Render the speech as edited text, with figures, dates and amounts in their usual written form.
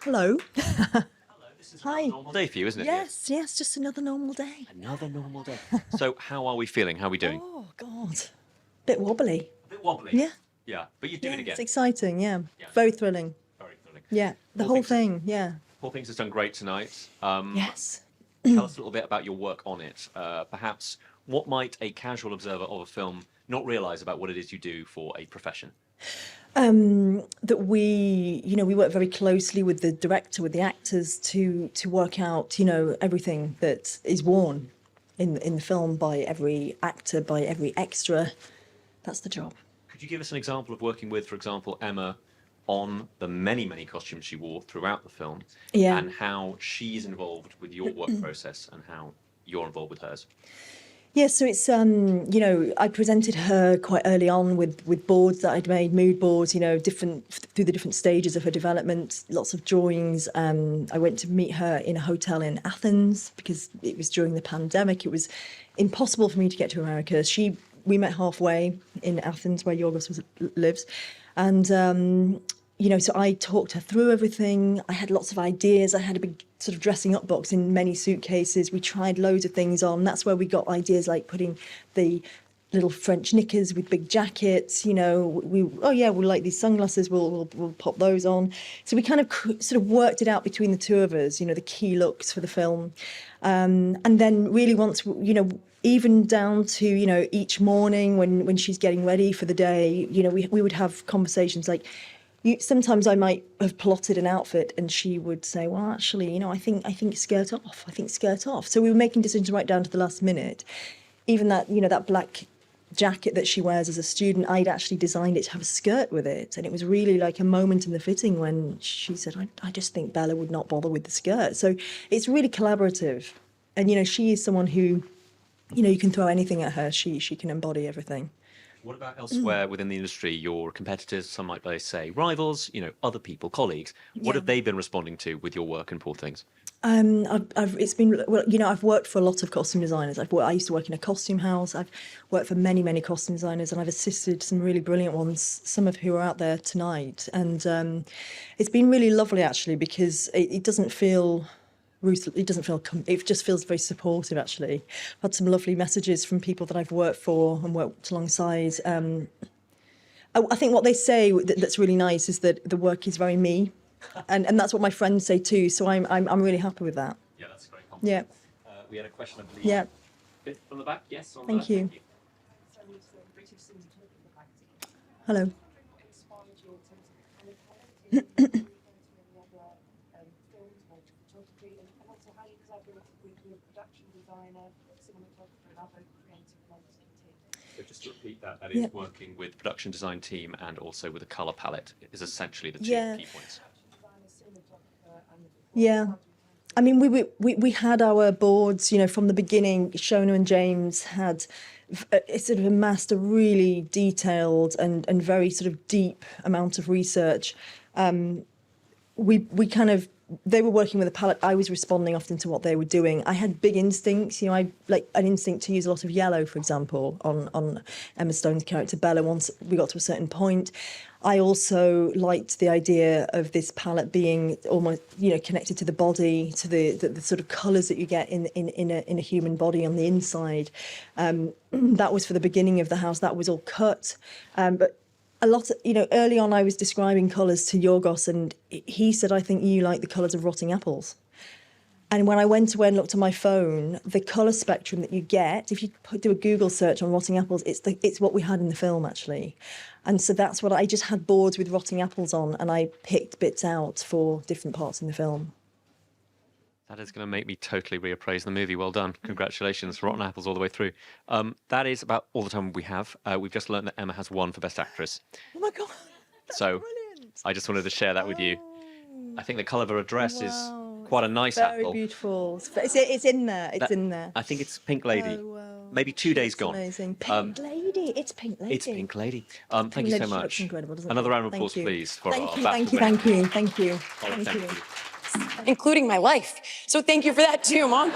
Hello. Hello, this is Hi. a normal day for you, isn't it? Yes, yes, just another normal day. Another normal day. So how are we feeling? How are we doing? Oh, God. Bit wobbly. A bit wobbly. Yeah. Yeah, but you're doing it again. It's exciting, yeah. Yeah. Very thrilling. Very thrilling. Yeah, the Poor whole Things has- thing, yeah. Poor Things has done great tonight. Yes. Tell us a little bit about your work on it. Perhaps what might a casual observer of a film not realise about what it is you do for a profession? That we work very closely with the director, with the actors to work out, everything that is worn in the film by every actor, by every extra. That's the job. Could you give us an example of working with, for example, Emma on the many, many costumes she wore throughout the film, Yeah. and how she's involved with your work process and how you're involved with hers? Yeah, so it's I presented her quite early on with boards that I'd made, mood boards, different through the different stages of her development, lots of drawings. I went to meet her in a hotel in Athens because it was during the pandemic. It was impossible for me to get to America. We met halfway in Athens where Yorgos lives, and so I talked her through everything. I had lots of ideas. I had a big sort of dressing up box in many suitcases. We tried loads of things on. That's where we got ideas like putting the little French knickers with big jackets. We like these sunglasses. We'll pop those on. So we kind of sort of worked it out between the two of us. The key looks for the film, and then really once even down to each morning when she's getting ready for the day. We would have conversations like. Sometimes I might have plotted an outfit and she would say, well, actually, I think skirt off. I think skirt off. So we were making decisions right down to the last minute. Even that black jacket that she wears as a student, I'd actually designed it to have a skirt with it. And it was really like a moment in the fitting when she said, I just think Bella would not bother with the skirt. So it's really collaborative. And, she is someone who, you can throw anything at her. She can embody everything. What about elsewhere within the industry, your competitors, some might say rivals, other people, colleagues? What have they been responding to with your work in Poor Things? I've worked for a lot of costume designers. I used to work in a costume house. I've worked for many, many costume designers, and I've assisted some really brilliant ones, some of who are out there tonight. And it's been really lovely, actually, because it doesn't feel ruthless. It just feels very supportive, actually. I've had some lovely messages from people that I've worked for and worked alongside. I think what they say that's really nice is that the work is very me. And that's what my friends say too. So I'm really happy with that. Yeah, that's a great compliment. Yeah. We had a question, I believe. Yeah. From the back, yes. Thank you. Hello. So just to repeat that is working with production design team and also with a colour palette is essentially the two key points. Yeah. I mean, we had our boards, from the beginning. Shona and James had sort of amassed a really detailed and very sort of deep amount of research. They were working with a palette. I was responding often to what they were doing. I had big instincts. I like an instinct to use a lot of yellow, for example, on Emma Stone's character Bella once we got to a certain point. I also liked the idea of this palette being almost, connected to the body, to the sort of colours that you get in a human body on the inside. That was for the beginning of the house. That was all cut. But a lot of, early on I was describing colours to Yorgos and he said, I think you like the colours of rotting apples. And when I went away and looked on my phone, the colour spectrum that you get, if you do a Google search on rotting apples, it's what we had in the film, actually. And so that's what I just had boards with rotting apples on and I picked bits out for different parts in the film. That is going to make me totally reappraise the movie. Well done. Congratulations. Rotten apples all the way through. That is about all the time we have. We've just learned that Emma has won for Best Actress. Oh my God. So Brilliant. I just wanted to share that with you. I think the colour of her dress is quite a nice Very apple. beautiful. It's in there. It's in there. I think it's Pink Lady. Oh, wow. Maybe 2 days That's gone. amazing. Pink Lady. It's Pink Lady. It's Pink Lady. Thank you so much. Looks incredible, doesn't Another it? round of applause, Thank you. please, for Thank our you, BAFTA thank you, winner. thank you, thank you. Oh, Thank you. thank you. Including my life. So thank you for that too, Mom.